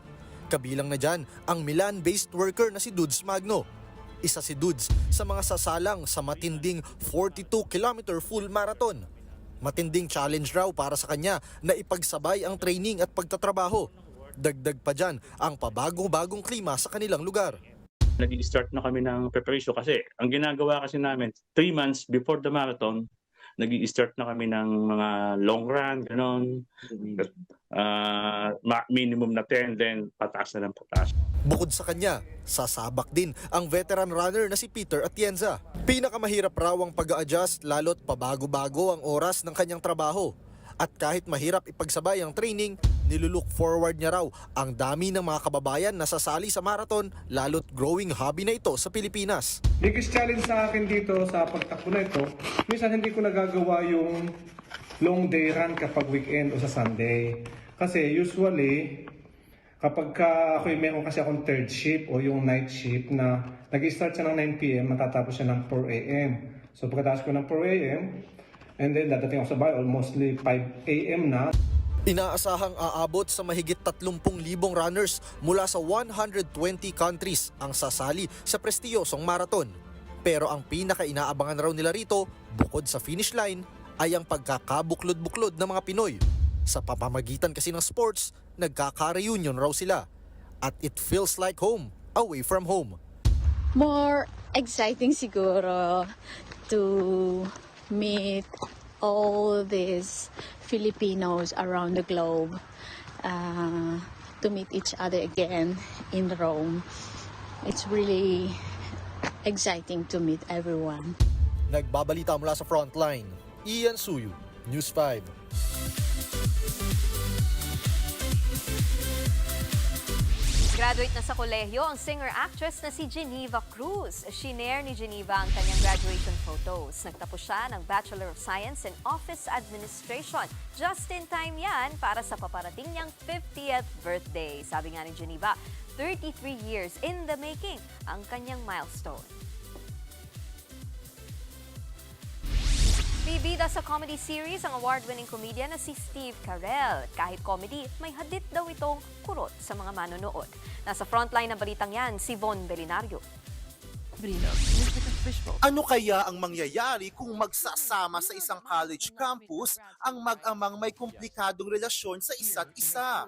Speaker 10: Kabilang na dyan ang Milan-based worker na si Dudes Magno. Isa si Dudes sa mga sasalang sa matinding 42-kilometer full marathon. Matinding challenge raw para sa kanya na ipagsabay ang training at pagtatrabaho. Dagdag pa dyan ang pabagong-bagong klima sa kanilang lugar.
Speaker 1: Nag-start na kami ng preparation kasi ang ginagawa kasi namin 3 months before the marathon, nag-start na kami ng mga long run, gano'n. Minimum na 10, then pataas na ng pataas.
Speaker 10: Bukod sa kanya, sasabak din ang veteran runner na si Peter Atienza. Pinakamahirap raw ang pag-a-adjust lalo't pabago-bago ang oras ng kanyang trabaho. At kahit mahirap ipagsabay ang training, nilulook forward niya raw ang dami ng mga kababayan na sasali sa marathon lalo't growing hobby na ito sa Pilipinas.
Speaker 6: Biggest challenge sa akin dito sa pagtakbo na ito, minsan hindi ko nagagawa yung long day run kapag weekend o sa Sunday. Kasi usually, kapag ako'y meron kasi akong third shift o yung night shift na nag-start siya ng 9 p.m. matatapos siya ng 4 a.m. So pagkatapos ko ng 4 a.m., and then dadating ako sa bahay almostly 5 a.m. na.
Speaker 10: Inaasahang aabot sa mahigit 30,000 runners mula sa 120 countries ang sasali sa prestiyosong marathon. Pero ang pinaka-inaabangan raw nila rito, bukod sa finish line, ay ang pagkakabuklod-buklod ng mga Pinoy. Sa pamamagitan kasi ng sports, nagkaka-reunion raw sila. At it feels like home, away from home.
Speaker 23: More exciting siguro to meet all these Filipinos around the globe, to meet each other again in Rome. It's really exciting to meet everyone.
Speaker 10: Nagbabalita mula sa frontline, Ian Suyu, News 5.
Speaker 3: Graduate na sa kolehiyo ang singer-actress na si Geneva Cruz. Shinare ni Geneva ang kanyang graduation photos. Nagtapos siya ng Bachelor of Science in Office Administration. Just in time yan para sa paparating niyang 50th birthday. Sabi nga ni Geneva, 33 years in the making ang kanyang milestone. Bibida sa comedy series ang award-winning comedian na si Steve Carell. Kahit comedy, may hadit daw itong kurot sa mga manonood. Nasa frontline ng balitang yan, si Von Belinario.
Speaker 21: Ano kaya ang mangyayari kung magsasama sa isang college campus ang mag-amang may komplikadong relasyon sa isa't isa?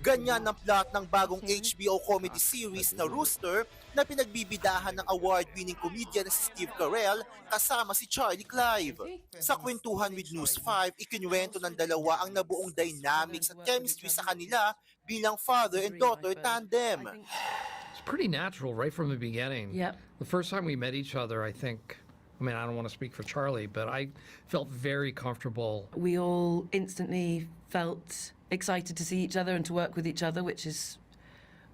Speaker 21: Ganyan ang plot ng bagong HBO comedy series na Rooster na pinagbibidahan ng award-winning comedian na si Steve Carell kasama si Charlie Clive. Sa kwentuhan with News 5, ikinuwento ng dalawa ang nabuong dynamics at chemistry sa kanila bilang father and daughter tandem.
Speaker 24: Pretty natural right from the beginning.
Speaker 23: Yep.
Speaker 24: The first time we met each other, I don't want to speak for Charlie, but I felt very comfortable.
Speaker 23: We all instantly felt excited to see each other and to work with each other, which is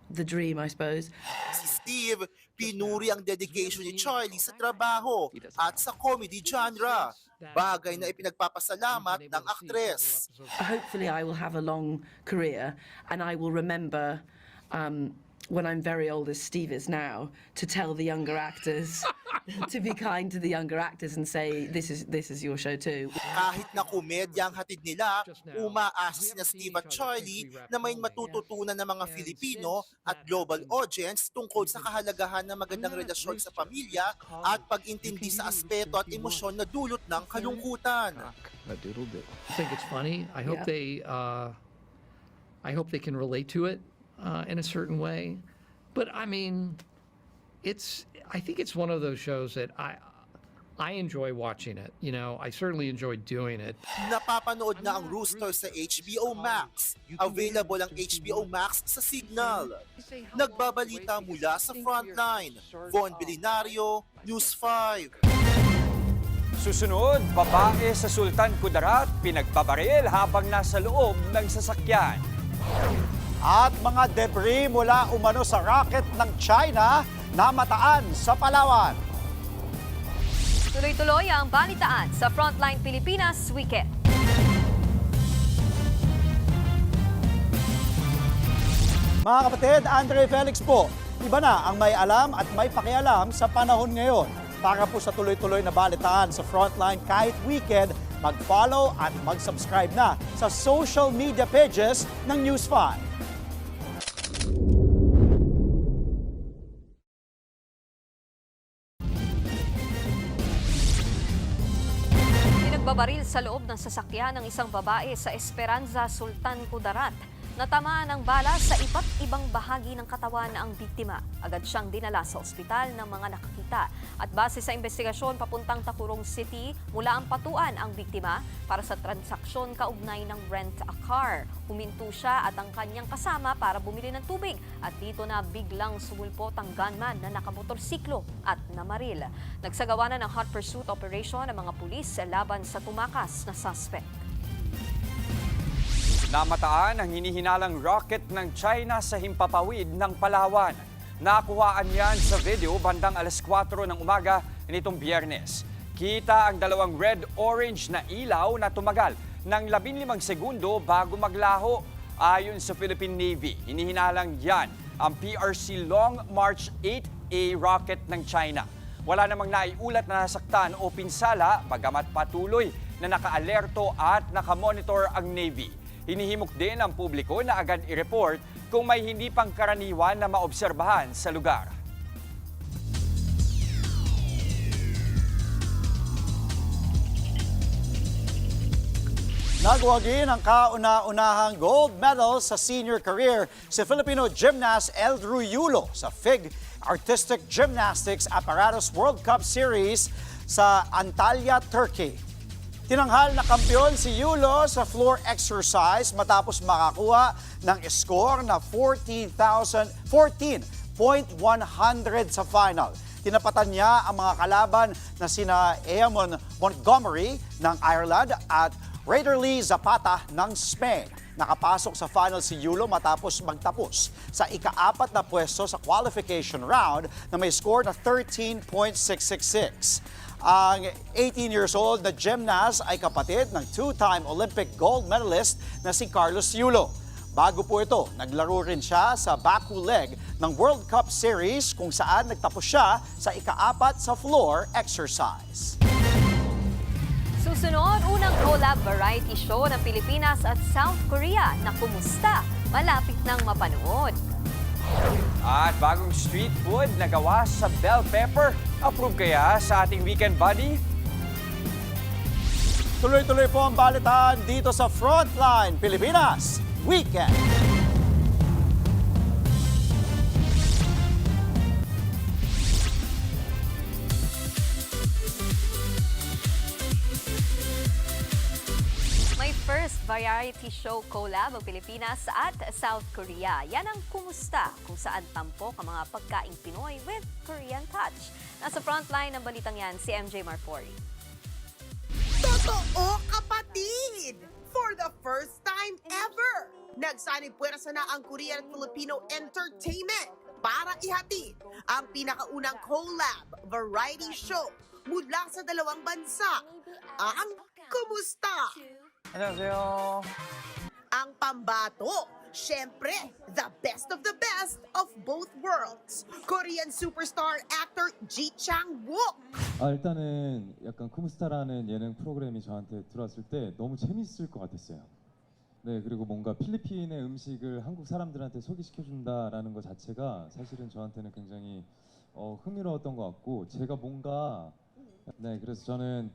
Speaker 23: the dream, I suppose.
Speaker 21: Si Steve, pinuri ang dedication ni Charlie sa trabaho at sa comedy genre. Bagay na ipinagpapasalamat ng aktres.
Speaker 23: Hopefully I will have a long career and I will remember when I'm very old as Steve is now, to tell the younger actors, to be kind to the younger actors and say, this is your show too.
Speaker 21: Kahit na komedya ang hatid nila, umaasa sina Steve at Charlie na may matututunan ng mga Filipino at global audience tungkol sa kahalagahan ng magandang relasyon sa pamilya at pag-intindi sa aspeto at emosyon na dulot ng kalungkutan.
Speaker 24: I think it's funny. I hope they can relate to it in a certain way. But I mean, I think it's one of those shows that I enjoy watching it. You know, I certainly enjoy doing it.
Speaker 21: Napapanood na ang Rooster sa HBO Max. Available ang HBO Max sa Signal. Nagbabalita mula sa frontline. Von Belinario, News 5.
Speaker 2: Susunod, babae sa Sultan Kudarat, pinagbabaril habang nasa loob ng sasakyan.
Speaker 4: At mga debris mula umano sa rocket ng China na mataan sa Palawan.
Speaker 3: Tuloy-tuloy ang balitaan sa Frontline Pilipinas Weekend.
Speaker 4: Mga kapatid, Andre Felix po, iba na ang may alam at may pakialam sa panahon ngayon. Para po sa tuloy-tuloy na balitaan sa Frontline kahit weekend, mag-follow at mag-subscribe na sa social media pages ng News 5.
Speaker 3: Pinagbabaril sa loob ng sasakyan ng isang babae sa Esperanza, Sultan Kudarat. Natamaan ng bala sa iba't ibang bahagi ng katawan ang biktima. Agad siyang dinala sa ospital ng mga nakakita. At base sa investigasyon papuntang Tacurong City, mula ang patuan ang biktima para sa transaksyon kaugnay ng rent-a-car. Huminto siya at ang kanyang kasama para bumili ng tubig. At dito na biglang sumulpot ang gunman na nakamotorsiklo at namaril. Nagsagawa na ng hot pursuit operation ang mga pulis laban sa tumakas na suspect.
Speaker 2: Namataan ang hinihinalang rocket ng China sa himpapawid ng Palawan. Nakuhaan yan sa video bandang alas 4 ng umaga nitong Biyernes. Kita ang dalawang red-orange na ilaw na tumagal ng 15 segundo bago maglaho. Ayon sa Philippine Navy, hinihinalang yan ang PRC Long March 8A rocket ng China. Wala namang naiulat na nasaktan o pinsala, bagamat patuloy na nakaalerto at nakamonitor ang Navy. Hinihimok din ang publiko na agad i-report kung may hindi pangkaraniwan na maobserbahan sa lugar.
Speaker 4: Nagwagi ng kauna-unahang gold medal sa senior career si Filipino gymnast Eldru Yulo sa FIG Artistic Gymnastics Apparatus World Cup Series sa Antalya, Turkey. Tinanghal na kampiyon si Yulo sa floor exercise matapos makakuha ng score na 14.100 sa final. Tinapatan niya ang mga kalaban na sina Eamon Montgomery ng Ireland at Raiderly Zapata ng Spain. Nakapasok sa final si Yulo matapos magtapos sa ika-4 na pwesto sa qualification round na may score na 13.666. Ang 18 years old na gymnast ay kapatid ng two-time Olympic gold medalist na si Carlos Yulo. Bago po ito, naglaro rin siya sa Baku leg ng World Cup Series kung saan nagtapos siya sa ika-4 sa floor exercise.
Speaker 3: Susunod, unang collab variety show ng Pilipinas at South Korea na Kumusta? Malapit nang mapanood.
Speaker 2: At bagong street food na gawa sa bell pepper. Approve kaya sa ating weekend buddy?
Speaker 4: Tuloy-tuloy po ang balitaan dito sa Frontline Pilipinas Weekend.
Speaker 3: May first variety show collab ang Pilipinas at South Korea. Yan ang Kumusta, kung saan tampok ang mga pagkaing Pinoy with Korean touch. Nasa frontline ng balitang yan si MJ Marfori.
Speaker 7: Totoo, kapatid! For the first time ever, nagsanib puwersa na ang Korean Filipino Entertainment para ihatid ang pinakaunang collab variety show mula sa dalawang bansa, ang Kumusta?
Speaker 2: Annyeonghaseyo.
Speaker 7: Ang pambato, syempre, the best of both worlds. Korean superstar actor Ji Chang-wook.
Speaker 8: 일단은 약간 쿠무스타라는 예능 프로그램이 저한테 들어왔을 때 너무 재밌을 것 같았어요. 네, 그리고 뭔가 필리핀의 음식을 한국 사람들한테 소개시켜준다라는 것 자체가 사실은 저한테는 굉장히 흥미로웠던 것 같고 제가 뭔가 네, 그래서 저는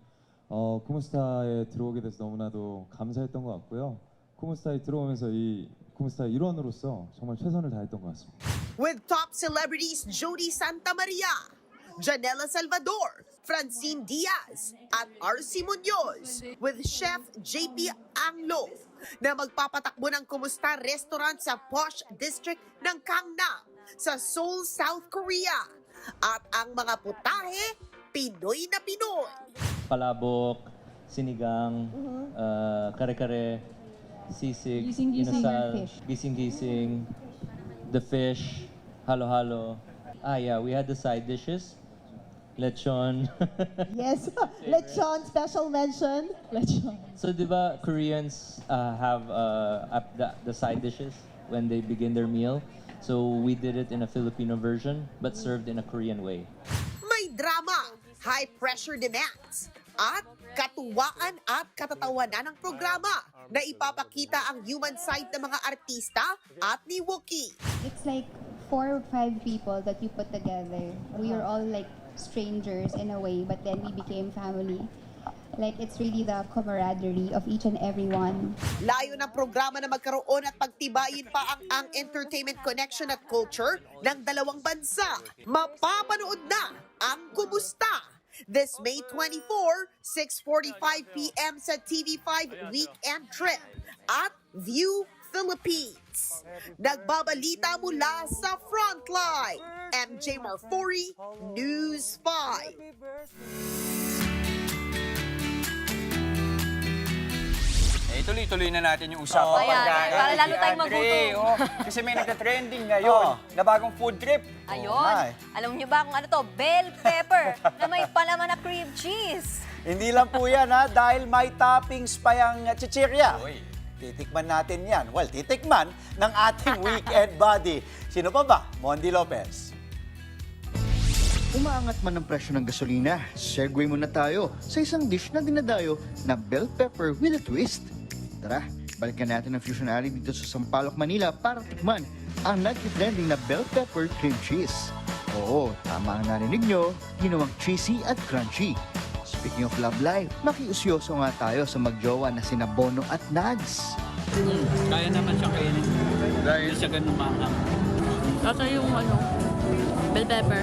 Speaker 8: 쿠무스타에 들어오게 돼서 너무나도 감사했던 것 같고요. 쿠무스타에 들어오면서 이 쿠무스타 일원으로서 정말 최선을 다했던 것 같습니다.
Speaker 7: With top celebrities Jody Santa Maria, Janela Salvador, Francine Diaz, at RC Munoz, with Chef JP Anglo, na magpapatakbo ng Kumusta restaurant sa posh district ng Gangnam sa Seoul, South Korea. At ang mga putahe, Pinoy na Pinoy.
Speaker 9: Palabok, sinigang, kare-kare, sisig, inasal, gising-gising, the fish, halo-halo. Yeah, we had the side dishes. Lechon.
Speaker 11: Yes, lechon, special mention. Lechon.
Speaker 9: So, di ba, Koreans have the side dishes? when they begin their meal. So we did it in a Filipino version, but served in a Korean way.
Speaker 7: May drama, high-pressure demands, at katuwaan at katatawanan ng programa na ipapakita ang human side ng mga artista at ni Wookie.
Speaker 5: It's like 4 or 5 people that you put together. We were all like strangers in a way, but then we became family. Like, it's really the camaraderie of each and every one.
Speaker 7: Layo ng programa na magkaroon at pagtibayin pa ang entertainment connection at culture ng dalawang bansa. Mapapanood na ang Kumusta this May 24, 6:45 p.m. sa TV5 Weekend Trip at View Philippines. Nagbabalita mula sa Frontline, MJ Marfori, News 5.
Speaker 2: Tuloy-tuloy na natin yung usapan.
Speaker 3: Ayan, para lalo tayong magutom.
Speaker 2: Kasi may nagka-trending ngayon na bagong food trip.
Speaker 3: Ayun. Alam niyo ba kung ano to? Bell pepper na may palaman na cream cheese.
Speaker 4: Hindi lang po yan ha, dahil may toppings pa yung chichirya. Titikman natin yan. Well, titikman ng ating weekend buddy. Sino pa ba? Mondi Lopez.
Speaker 12: Umaangat man ang presyo ng gasolina, segue muna tayo sa isang dish na dinadayo na bell pepper with a twist. Tara, balikan natin ang Fusion Alley dito sa Sampaloc, Manila para tikman ang nag-trending na bell pepper cream cheese. Oo, tama ang narinig nyo, ginawang cheesy at crunchy. Speaking of love life, makiusyoso nga tayo sa magjowa na sina Bono at Nads.
Speaker 13: Kaya naman siya kainin. Dahil siya ganun maanghang.
Speaker 14: Kasi yung bell pepper.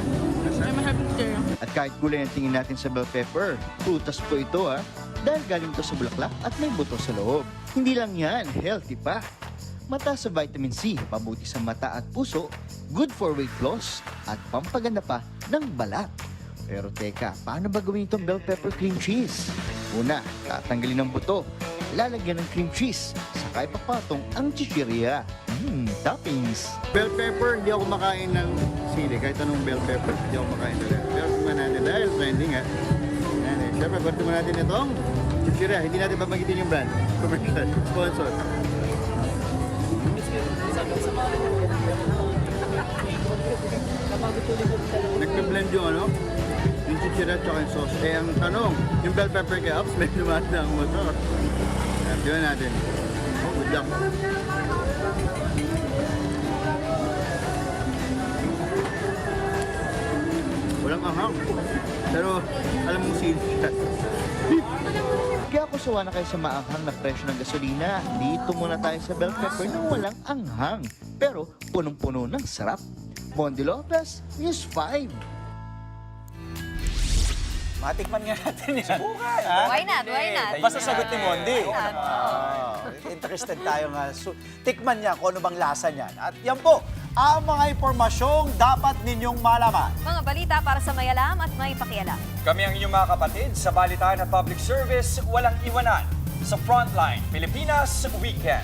Speaker 14: May masarap yung
Speaker 12: At kahit gulay ang tingin natin sa bell pepper, prutas po ito dahil galing to sa bulaklak at may buto sa loob. Hindi lang yan, healthy pa. Mataas sa vitamin C, mabuti sa mata at puso, good for weight loss, at pampaganda pa ng balat. Pero teka, paano ba gawin itong bell pepper cream cheese? Una, tatanggalin ang buto, lalagyan ng cream cheese, saka ipapatong ang chichirya. Toppings.
Speaker 25: Bell pepper, hindi ako makain ng sili. Kahit anong bell pepper, hindi ako makain talaga. Pero tingnan natin, dahil trending Siyempre, pwede mo natin itong chichirya. Hindi natin babagitin yung brand. Commercial, sponsor. Nagpe-blend yung yung chichirya at yung sauce. Ang tanong, yung bell pepper kay Ups, may lumada ang motor. Tignan natin. Good luck. Walang ahang. Pero alam mong sili.
Speaker 12: Kaya kung sawa na kayo sa maanghang na presyo ng gasolina, dito muna tayo sa bell pepper na walang anghang. Pero punong-puno ng sarap. Mondi Lopez, News 5.
Speaker 4: Matikman nga natin yan.
Speaker 2: Subukan.
Speaker 3: Why not? Why not?
Speaker 4: Basta sagot ni Mondi.
Speaker 3: Why
Speaker 4: Interested tayo nga. Tikman niya kung ano bang lasa niyan. At yan po, ang mga impormasyong dapat ninyong malaman.
Speaker 3: Mga balita para sa may alam at may pakialam.
Speaker 2: Kami ang inyong mga kapatid sa Balitaan at Public Service, walang iwanan sa Frontline Pilipinas Weekend.